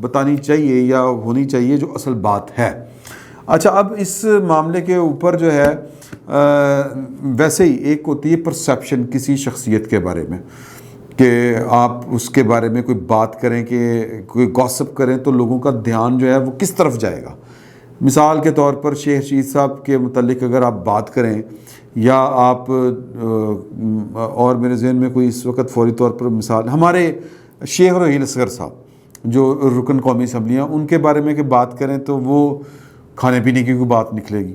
بتانی چاہیے یا ہونی چاہیے جو اصل بات ہے۔ اچھا، اب اس معاملے کے اوپر جو ہے ویسے ہی ایک ہوتی ہے پرسیپشن کسی شخصیت کے بارے میں، کہ آپ اس کے بارے میں کوئی بات کریں، کہ کوئی گوسپ کریں تو لوگوں کا دھیان جو ہے وہ کس طرف جائے گا۔ مثال کے طور پر شیخ رشید صاحب کے متعلق اگر آپ بات کریں، یا آپ اور میرے ذہن میں کوئی اس وقت فوری طور پر مثال، ہمارے شیخ رحیل اصغر صاحب جو رکن قومی اسمبلیاں، ان کے بارے میں کہ بات کریں تو وہ کھانے پینے کی کوئی بات نکلے گی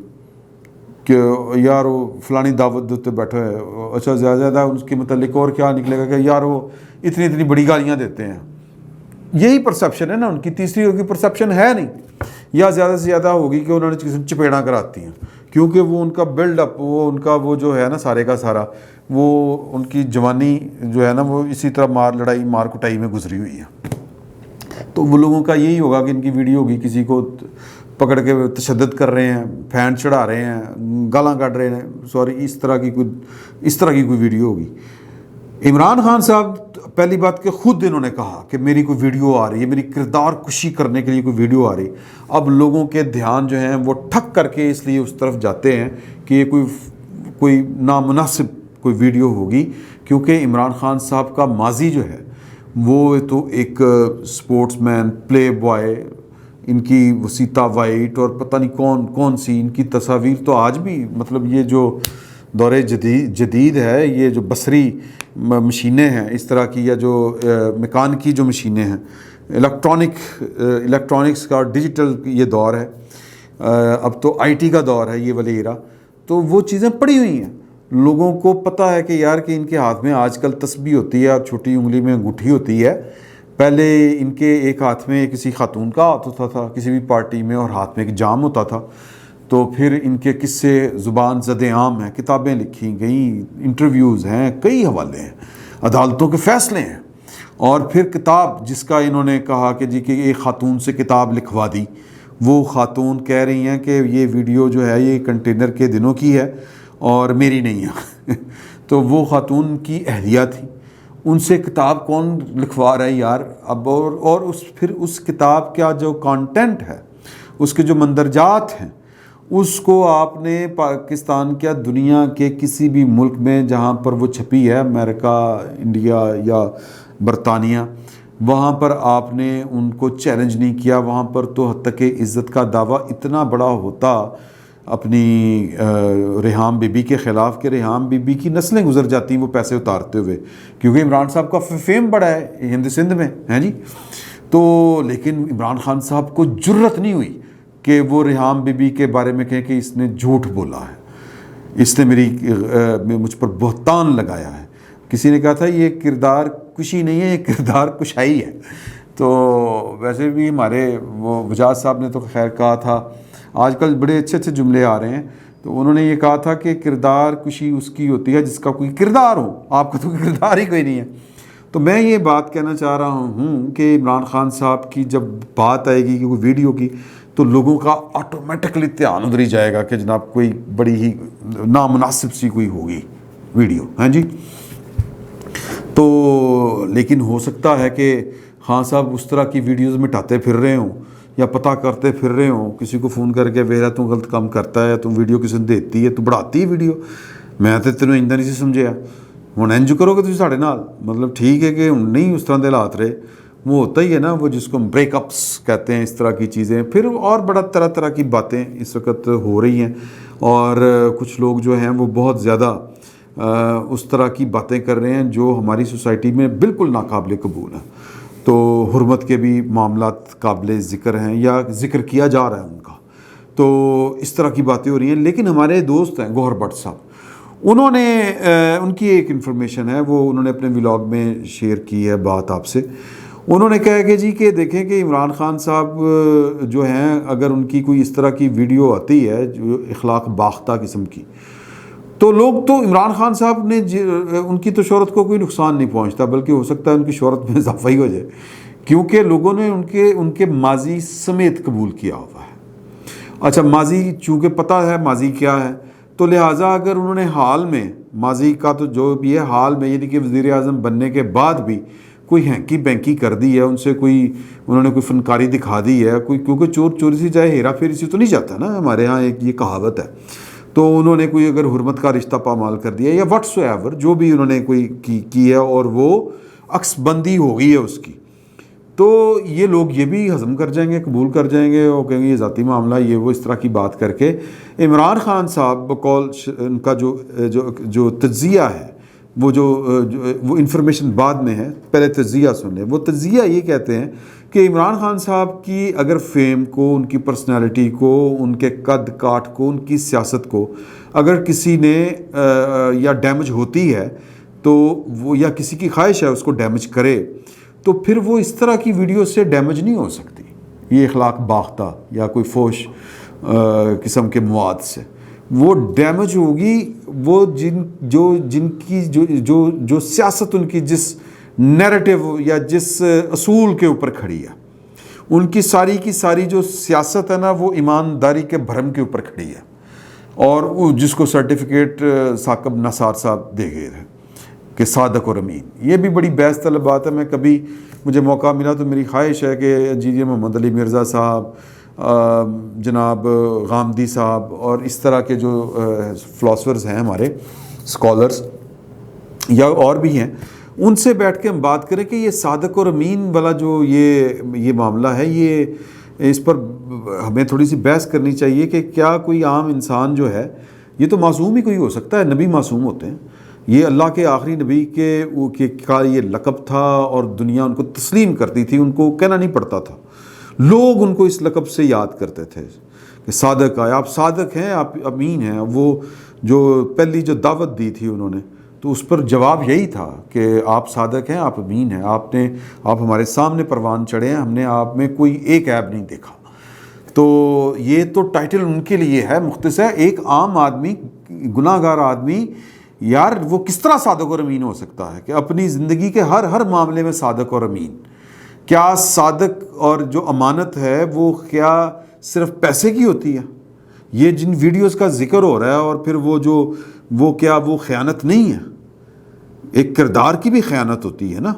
کہ یار وہ فلانی دعوت دیتے بیٹھا ہے، اچھا زیادہ اس کے متعلق اور کیا نکلے گا کہ یار وہ اتنی بڑی گالیاں دیتے ہیں۔ یہی پرسیپشن ہے نا ان کی، تیسری ان کی پرسیپشن ہے نہیں، یا زیادہ سے زیادہ ہوگی کہ انہوں نے کسی چپیڑاں کراتی ہیں، کیونکہ وہ ان کا بلڈ اپ، وہ ان کا وہ جو ہے نا سارے کا سارا، وہ ان کی جوانی جو ہے نا وہ اسی طرح مار کٹائی میں گزری ہوئی ہے۔ تو وہ لوگوں کا یہی ہوگا کہ ان کی ویڈیو ہوگی، کسی کو پکڑ کے تشدد کر رہے ہیں، پھینٹ چڑھا رہے ہیں، گالاں کاٹ رہے ہیں، اس طرح کی کوئی ویڈیو ہوگی۔ عمران خان صاحب پہلی بات کہ خود انہوں نے کہا کہ میری کوئی ویڈیو آ رہی ہے، میری کردار کشی کرنے کے لیے کوئی ویڈیو آ رہی، اب لوگوں کے دھیان جو ہیں وہ ٹھک کر کے اس لیے اس طرف جاتے ہیں کہ یہ کوئی نامناسب کوئی ویڈیو ہوگی، کیونکہ عمران خان صاحب کا ماضی جو ہے وہ تو ایک سپورٹس مین، پلے بوائے، ان کی وسیطہ وائٹ اور پتہ نہیں کون سی ان کی تصاویر تو آج بھی، مطلب یہ جو دور جدید ہے، یہ جو بصری مشینیں ہیں اس طرح کی، یا جو میکان کی جو مشینیں ہیں، الیکٹرانکس کا ڈیجیٹل یہ دور ہے، اب تو آئی ٹی کا دور ہے یہ والی ایرا، تو وہ چیزیں پڑی ہوئی ہیں، لوگوں کو پتہ ہے کہ یار کہ ان کے ہاتھ میں آج کل تسبیح ہوتی ہے اور چھوٹی انگلی میں انگوٹھی ہوتی ہے، پہلے ان کے ایک ہاتھ میں کسی خاتون کا ہاتھ ہوتا تھا کسی بھی پارٹی میں، اور ہاتھ میں ایک جام ہوتا تھا، تو پھر ان کے قصے زبان زد عام ہیں، کتابیں لکھی گئیں، انٹرویوز ہیں، کئی حوالے ہیں، عدالتوں کے فیصلے ہیں، اور پھر کتاب جس کا انہوں نے کہا کہ جی کہ ایک خاتون سے کتاب لکھوا دی، وہ خاتون کہہ رہی ہیں کہ یہ ویڈیو جو ہے یہ کنٹینر کے دنوں کی ہے اور میری نہیں ہے تو وہ خاتون کی اہلیہ تھی، ان سے کتاب کون لکھوا رہا ہے یار اب، اور پھر اس کتاب کا جو کانٹینٹ ہے، اس کے جو مندرجات ہیں، اس کو آپ نے پاکستان کیا دنیا کے کسی بھی ملک میں جہاں پر وہ چھپی ہے، امریکہ، انڈیا یا برطانیہ، وہاں پر آپ نے ان کو چیلنج نہیں کیا، وہاں پر تو حتیٰ کہ عزت کا دعویٰ اتنا بڑا ہوتا اپنی ریحام بی بی کے خلاف کہ ریحام بی بی کی نسلیں گزر جاتی ہیں وہ پیسے اتارتے ہوئے، کیونکہ عمران صاحب کا فیم بڑا ہے ہند سندھ میں ہیں جی، تو لیکن عمران خان صاحب کو جرت نہیں ہوئی کہ وہ ریحام بی بی کے بارے میں کہیں کہ اس نے جھوٹ بولا ہے، اس نے مجھ پر بہتان لگایا ہے۔ کسی نے کہا تھا یہ کردار کشی نہیں ہے، یہ کردار کشائی ہے۔ تو ویسے بھی ہمارے وہ وجاہت صاحب نے تو خیر کہا تھا، آج کل بڑے اچھے جملے آ رہے ہیں، تو انہوں نے یہ کہا تھا کہ کردار کشی اس کی ہوتی ہے جس کا کوئی کردار ہو، آپ کا تو کردار ہی کوئی نہیں ہے۔ تو میں یہ بات کہنا چاہ رہا ہوں کہ عمران خان صاحب کی جب بات آئے گی کہ کوئی ویڈیو کی، تو لوگوں کا آٹومیٹکلی دھیان ادھر ہی جائے گا کہ جناب کوئی بڑی ہی نامناسب سی کوئی ہوگی ویڈیو، ہاں جی۔ تو لیکن ہو سکتا ہے کہ خان صاحب اس طرح کی ویڈیوز مٹاتے پھر رہے ہوں یا پتہ کرتے پھر رہے ہوں، کسی کو فون کر کے ویرا تو غلط کام کرتا ہے، تو ویڈیو کسی نے دیتی ہے تو بڑھاتی ہے ویڈیو، میں تو تینوں انجا نہیں سمجھیا ہوں انج کرو گے تھی ساڑھے نال، مطلب ٹھیک ہے کہ نہیں اس طرح دے حالات رہے، وہ ہوتا ہی ہے نا، وہ جس کو ہم بریک اپس کہتے ہیں، اس طرح کی چیزیں، پھر اور بڑا طرح کی باتیں اس وقت ہو رہی ہیں، اور کچھ لوگ جو ہیں وہ بہت زیادہ اس طرح کی باتیں کر رہے ہیں جو ہماری سوسائٹی میں بالکل ناقابل قبول ہیں۔ تو حرمت کے بھی معاملات قابل ذکر ہیں یا ذکر کیا جا رہا ہے ان کا، تو اس طرح کی باتیں ہو رہی ہیں۔ لیکن ہمارے دوست ہیں گوہر بٹ صاحب، انہوں نے ان کی ایک انفارمیشن ہے، وہ انہوں نے اپنے ولاگ میں شیئر کی ہے بات آپ سے، انہوں نے کہا کہ جی کہ دیکھیں کہ عمران خان صاحب جو ہیں اگر ان کی کوئی اس طرح کی ویڈیو آتی ہے جو اخلاق باختہ قسم کی، تو لوگ تو عمران خان صاحب نے ان کی تو شہرت کو کوئی نقصان نہیں پہنچتا، بلکہ ہو سکتا ہے ان کی شہرت میں اضافہ ہی ہو جائے، کیونکہ لوگوں نے ان کے ماضی سمیت قبول کیا ہوا ہے۔ اچھا، ماضی چونکہ پتہ ہے ماضی کیا ہے، تو لہٰذا اگر انہوں نے حال میں، ماضی کا تو جو بھی ہے حال میں، یعنی کہ وزیر اعظم بننے کے بعد بھی کوئی ہینکی بینکی کر دی ہے، ان سے کوئی انہوں نے کوئی فنکاری دکھا دی ہے کوئی، کیونکہ چور چوری سے جائے ہیرا پھیری سے تو نہیں جاتا نا، ہمارے ہاں ایک یہ کہاوت ہے. تو انہوں نے کوئی اگر حرمت کا رشتہ پامال کر دیا یا واٹس ایور جو بھی انہوں نے کوئی کی ہے اور وہ عکس بندی ہو گئی ہے اس کی، تو یہ لوگ یہ بھی ہضم کر جائیں گے، قبول کر جائیں گے اور کہیں گے یہ ذاتی معاملہ، یہ وہ اس طرح کی بات کر کے. عمران خان صاحب بقول ان کا جو تجزیہ ہے، وہ وہ انفارمیشن بعد میں ہے، پہلے تجزیہ سن لیں. وہ تجزیہ یہ کہتے ہیں کہ عمران خان صاحب کی اگر فیم کو، ان کی پرسنالٹی کو، ان کے قد کاٹ کو، ان کی سیاست کو اگر کسی نے یا ڈیمیج ہوتی ہے تو وہ، یا کسی کی خواہش ہے اس کو ڈیمیج کرے، تو پھر وہ اس طرح کی ویڈیو سے ڈیمیج نہیں ہو سکتی. یہ اخلاق باختہ یا کوئی فوش قسم کے مواد سے وہ ڈیمیج ہوگی، وہ جن کی جو سیاست ان کی جس نیریٹو یا جس اصول کے اوپر کھڑی ہے، ان کی ساری جو سیاست ہے نا، وہ ایمانداری کے بھرم کے اوپر کھڑی ہے، اور جس کو سرٹیفکیٹ ثاقب نثار صاحب دے گئے ہیں کہ صادق اور امین. یہ بھی بڑی بحث طلب بات ہے. میں کبھی مجھے موقع ملا تو میری خواہش ہے کہ جی محمد علی مرزا صاحب، جناب غامدی صاحب اور اس طرح کے جو فلاسفرز ہیں ہمارے، اسکالرز یا اور بھی ہیں، ان سے بیٹھ کے ہم بات کریں کہ یہ صادق اور امین والا جو یہ معاملہ ہے، یہ اس پر ہمیں تھوڑی سی بحث کرنی چاہیے کہ کیا کوئی عام انسان جو ہے، یہ تو معصوم ہی کوئی ہو سکتا ہے، نبی معصوم ہوتے ہیں، یہ اللہ کے آخری نبی کا یہ لقب تھا اور دنیا ان کو تسلیم کرتی تھی، ان کو کہنا نہیں پڑتا تھا، لوگ ان کو اس لقب سے یاد کرتے تھے کہ صادق آئے، آپ صادق ہیں، آپ امین ہیں. وہ جو پہلی جو دعوت دی تھی انہوں نے، تو اس پر جواب یہی تھا کہ آپ صادق ہیں، آپ امین ہیں، آپ ہمارے سامنے پروان چڑھے ہیں، ہم نے آپ میں کوئی ایک عیب نہیں دیکھا. تو یہ تو ٹائٹل ان کے لیے ہے مختصر. ایک عام آدمی، گناہ گار آدمی، یار وہ کس طرح صادق اور امین ہو سکتا ہے کہ اپنی زندگی کے ہر معاملے میں صادق اور امین؟ کیا صادق اور جو امانت ہے وہ کیا صرف پیسے کی ہوتی ہے؟ یہ جن ویڈیوز کا ذکر ہو رہا ہے اور پھر وہ کیا وہ خیانت نہیں ہے؟ ایک کردار کی بھی خیانت ہوتی ہے نا.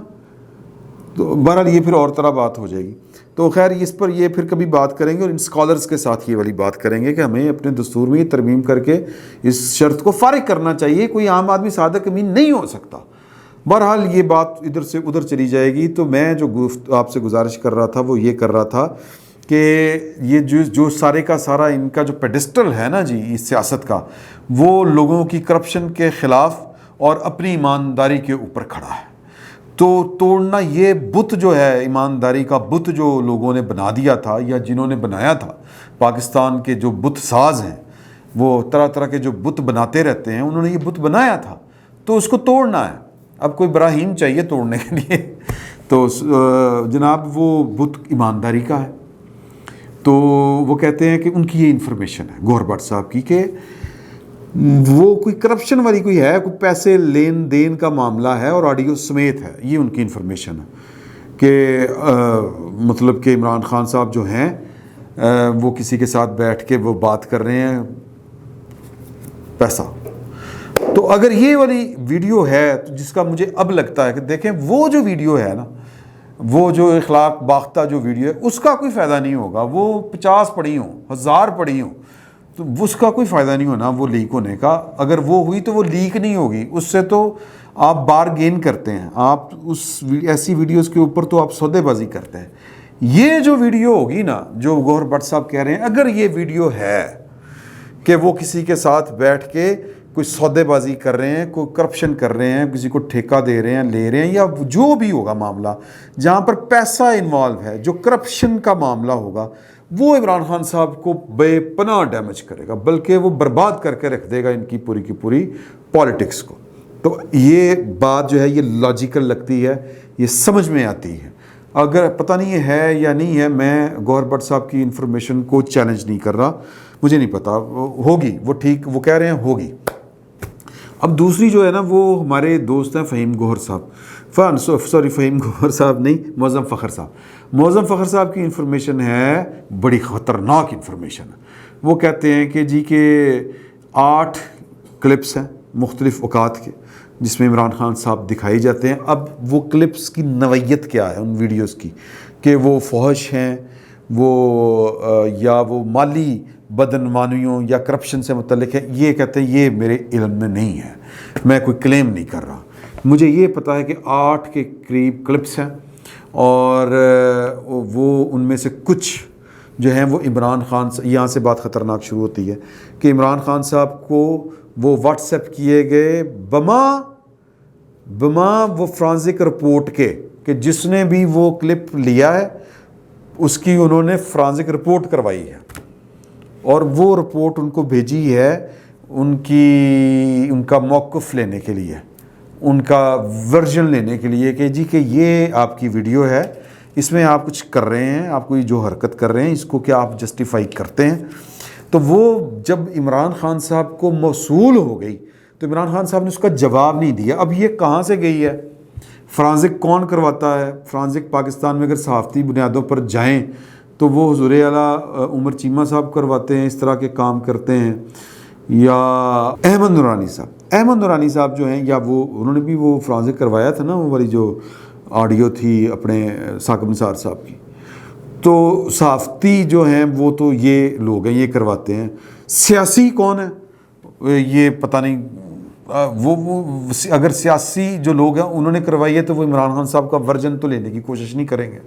تو بہرحال یہ پھر اور طرح بات ہو جائے گی. تو خیر اس پر یہ پھر کبھی بات کریں گے اور ان اسکالرز کے ساتھ یہ والی بات کریں گے کہ ہمیں اپنے دستور میں یہ ترمیم کر کے اس شرط کو فارغ کرنا چاہیے، کوئی عام آدمی صادق امین نہیں ہو سکتا. بہرحال یہ بات ادھر سے ادھر چلی جائے گی. تو میں جو آپ سے گزارش کر رہا تھا وہ یہ کر رہا تھا کہ یہ جو سارے کا سارا ان کا جو پیڈسٹل ہے نا جی اس سیاست کا، وہ لوگوں کی کرپشن کے خلاف اور اپنی ایمانداری کے اوپر کھڑا ہے. تو توڑنا یہ بت جو ہے، ایمانداری کا بت جو لوگوں نے بنا دیا تھا یا جنہوں نے بنایا تھا، پاکستان کے جو بت ساز ہیں، وہ طرح طرح کے جو بت بناتے رہتے ہیں، انہوں نے یہ بت بنایا تھا تو اس کو توڑنا ہے. اب کوئی براہیم چاہیے توڑنے کے لیے. تو جناب وہ بت ایمانداری کا ہے. تو وہ کہتے ہیں کہ ان کی یہ انفارمیشن ہے گوہر بٹ صاحب کی کہ وہ کوئی کرپشن والی کوئی ہے، کوئی پیسے لین دین کا معاملہ ہے اور آڈیو سمیت ہے. یہ ان کی انفارمیشن ہے کہ مطلب کہ عمران خان صاحب جو ہیں وہ کسی کے ساتھ بیٹھ کے وہ بات کر رہے ہیں پیسہ. تو اگر یہ والی ویڈیو ہے تو جس کا مجھے اب لگتا ہے کہ دیکھیں وہ جو ویڈیو ہے نا، وہ جو اخلاق باختہ جو ویڈیو ہے، اس کا کوئی فائدہ نہیں ہوگا. وہ 50 پڑھی ہوں، 1000 پڑھی ہوں، تو اس کا کوئی فائدہ نہیں ہونا وہ لیک ہونے کا. اگر وہ ہوئی تو وہ لیک نہیں ہوگی. اس سے تو آپ بارگین کرتے ہیں، آپ اس ایسی ویڈیوز کے اوپر تو آپ سودے بازی کرتے ہیں. یہ جو ویڈیو ہوگی نا جو گوہر بٹ صاحب کہہ رہے ہیں، اگر یہ ویڈیو ہے کہ وہ کسی کے ساتھ بیٹھ کے کوئی سودے بازی کر رہے ہیں، کوئی کرپشن کر رہے ہیں، کسی کو ٹھیکہ دے رہے ہیں، لے رہے ہیں، یا جو بھی ہوگا معاملہ جہاں پر پیسہ انوالو ہے، جو کرپشن کا معاملہ ہوگا، وہ عمران خان صاحب کو بے پناہ ڈیمیج کرے گا، بلکہ وہ برباد کر کے رکھ دے گا ان کی پوری پالیٹکس کو. تو یہ بات جو ہے یہ لاجیکل لگتی ہے، یہ سمجھ میں آتی ہے. اگر پتہ نہیں یہ ہے یا نہیں ہے، میں گوہر بٹ صاحب کی انفارمیشن کو چیلنج نہیں کر رہا، مجھے نہیں پتا، ہوگی وہ ٹھیک، وہ کہہ رہے ہیں ہوگی. اب دوسری جو ہے نا وہ ہمارے دوست ہیں فہیم گوہر صاحب، فہیم گوہر صاحب نہیں، معظم فخر صاحب. معظم فخر صاحب کی انفارمیشن ہے بڑی خطرناک انفارمیشن ہے. وہ کہتے ہیں کہ جی کہ 8 کلپس ہیں مختلف اوقات کے، جس میں عمران خان صاحب دکھائی جاتے ہیں. اب وہ کلپس کی نوعیت کیا ہے ان ویڈیوز کی کہ وہ فحش ہیں، یا وہ مالی بدعنوانیوں یا کرپشن سے متعلق ہے، یہ کہتے ہیں یہ میرے علم میں نہیں ہے، میں کوئی کلیم نہیں کر رہا. مجھے یہ پتہ ہے کہ 8 کے قریب کلپس ہیں، اور وہ ان میں سے کچھ جو ہیں وہ عمران خان، یہاں سے بات خطرناک شروع ہوتی ہے کہ عمران خان صاحب کو وہ واٹس ایپ کیے گئے بما وہ فرانزک رپورٹ کے، کہ جس نے بھی وہ کلپ لیا ہے اس کی انہوں نے فرانزک رپورٹ کروائی ہے، اور وہ رپورٹ ان کو بھیجی ہے ان کا موقف لینے کے لیے، ان کا ورژن لینے کے لیے کہ جی کہ یہ آپ کی ویڈیو ہے، اس میں آپ کچھ کر رہے ہیں، آپ کوئی جو حرکت کر رہے ہیں اس کو کیا آپ جسٹیفائی کرتے ہیں. تو وہ جب عمران خان صاحب کو موصول ہو گئی تو عمران خان صاحب نے اس کا جواب نہیں دیا. اب یہ کہاں سے گئی ہے؟ فرانزک کون کرواتا ہے؟ فرانزک پاکستان میں اگر صحافتی بنیادوں پر جائیں تو وہ حضور اعلیٰ عمر چیمہ صاحب کرواتے ہیں، اس طرح کے کام کرتے ہیں، یا احمد نورانی صاحب جو ہیں، یا وہ انہوں نے بھی وہ فرانزک کروایا تھا نا، وہ والی جو آڈیو تھی اپنے ثاقب نثار صاحب کی. تو صحافتی جو ہیں وہ تو یہ لوگ ہیں، یہ کرواتے ہیں. سیاسی کون ہے یہ پتہ نہیں. وہ اگر سیاسی جو لوگ ہیں انہوں نے کروائی ہے تو وہ عمران خان صاحب کا ورژن تو لینے کی کوشش نہیں کریں گے.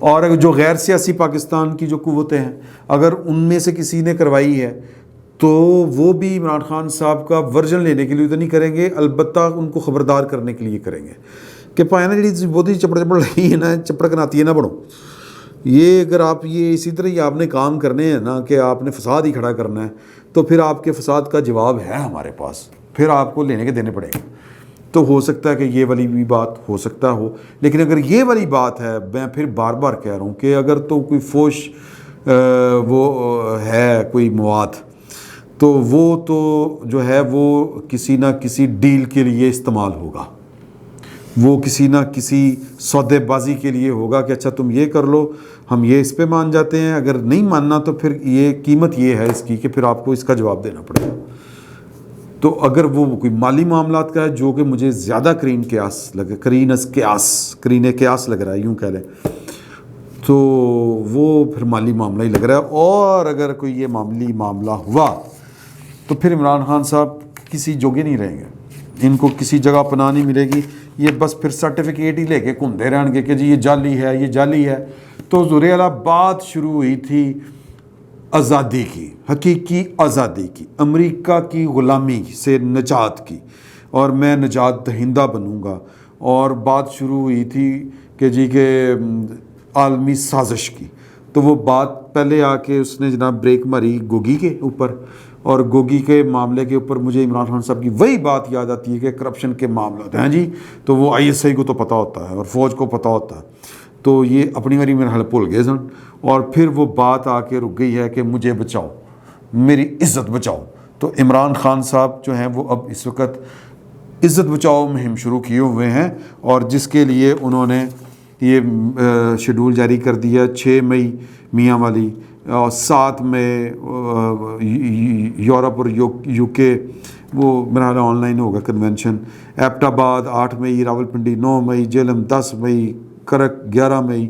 اور جو غیر سیاسی پاکستان کی جو قوتیں ہیں اگر ان میں سے کسی نے کروائی ہے تو وہ بھی عمران خان صاحب کا ورژن لینے کے لیے تو نہیں کریں گے، البتہ ان کو خبردار کرنے کے لیے کریں گے کہ پائنا جی بہت ہی چپڑ رہی ہے نا، چپڑ کناتی ہے نا بڑھو. یہ اگر آپ یہ اسی طرح ہی آپ نے کام کرنے ہیں نا کہ آپ نے فساد ہی کھڑا کرنا ہے تو پھر آپ کے فساد کا جواب ہے ہمارے پاس، پھر آپ کو لینے کے دینے پڑے گا. تو ہو سکتا ہے کہ یہ والی بھی بات ہو سکتا ہو، لیکن اگر یہ والی بات ہے، میں پھر بار بار کہہ رہا ہوں کہ اگر تو کوئی فوش وہ ہے کوئی مواد، تو وہ تو جو ہے وہ کسی نہ کسی ڈیل کے لیے استعمال ہوگا، وہ کسی نہ کسی سودے بازی کے لیے ہوگا کہ اچھا تم یہ کر لو، ہم یہ اس پہ مان جاتے ہیں، اگر نہیں ماننا تو پھر یہ قیمت یہ ہے اس کی کہ پھر آپ کو اس کا جواب دینا پڑے گا. تو اگر وہ کوئی مالی معاملات کا ہے جو کہ مجھے زیادہ کرین قیاس لگ رہا ہے، یوں کہہ لیں، تو وہ پھر مالی معاملہ ہی لگ رہا ہے. اور اگر کوئی یہ معاملی معاملہ ہوا تو پھر عمران خان صاحب کسی جوگے نہیں رہیں گے، ان کو کسی جگہ پناہ نہیں ملے گی. یہ بس پھر سرٹیفکیٹ ہی لے کے گھومتے رہن گے کہ جی یہ جعلی ہے، یہ جعلی ہے. تو حضور اعلیٰ بات شروع ہوئی تھی آزادی کی، حقیقی آزادی کی، امریکہ کی غلامی سے نجات کی، اور میں نجات دہندہ بنوں گا. اور بات شروع ہوئی تھی کہ جی کہ عالمی سازش کی. تو وہ بات پہلے آ کے اس نے جناب بریک ماری گوگی کے اوپر، اور گوگی کے معاملے کے اوپر مجھے عمران خان صاحب کی وہی بات یاد آتی ہے کہ کرپشن کے معاملات ہیں جی، تو وہ ISI کو تو پتہ ہوتا ہے اور فوج کو پتہ ہوتا ہے، تو یہ اپنی باری میرے حل بھول گئے سن. اور پھر وہ بات آ کے رک گئی ہے کہ مجھے بچاؤ، میری عزت بچاؤ. تو عمران خان صاحب جو ہیں وہ اب اس وقت عزت بچاؤ مہم شروع کیے ہوئے ہیں، اور جس کے لیے انہوں نے یہ شیڈول جاری کر دیا 6 مئی میاں والی، اور 7 مئی یورپ اور UK وہ میرا خیال آن لائن ہوگا کنونشن، ایبٹ آباد 8 مئی، راولپنڈی 9 مئی، جہلم 10 مئی، کرک 11 مئی،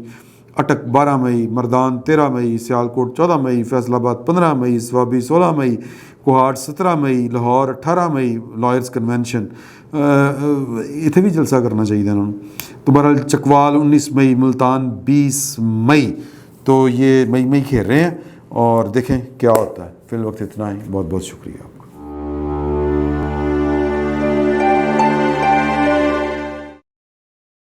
اٹک 12 مئی، مردان 13 مئی، سیالکوٹ 14 مئی، فیصل آباد 15 مئی، سوابی 16 مئی، کوہاٹ 17 مئی، لاہور 18 مئی لائرز کنونشن. اتنے بھی جلسہ کرنا چاہیے انہوں نے. تو بہرحال چکوال 19 مئی، ملتان 20 مئی. تو یہ مئی کھیل رہے ہیں اور دیکھیں کیا ہوتا ہے. فی الوقت اتنا ہی. بہت بہت شکریہ آپ کا.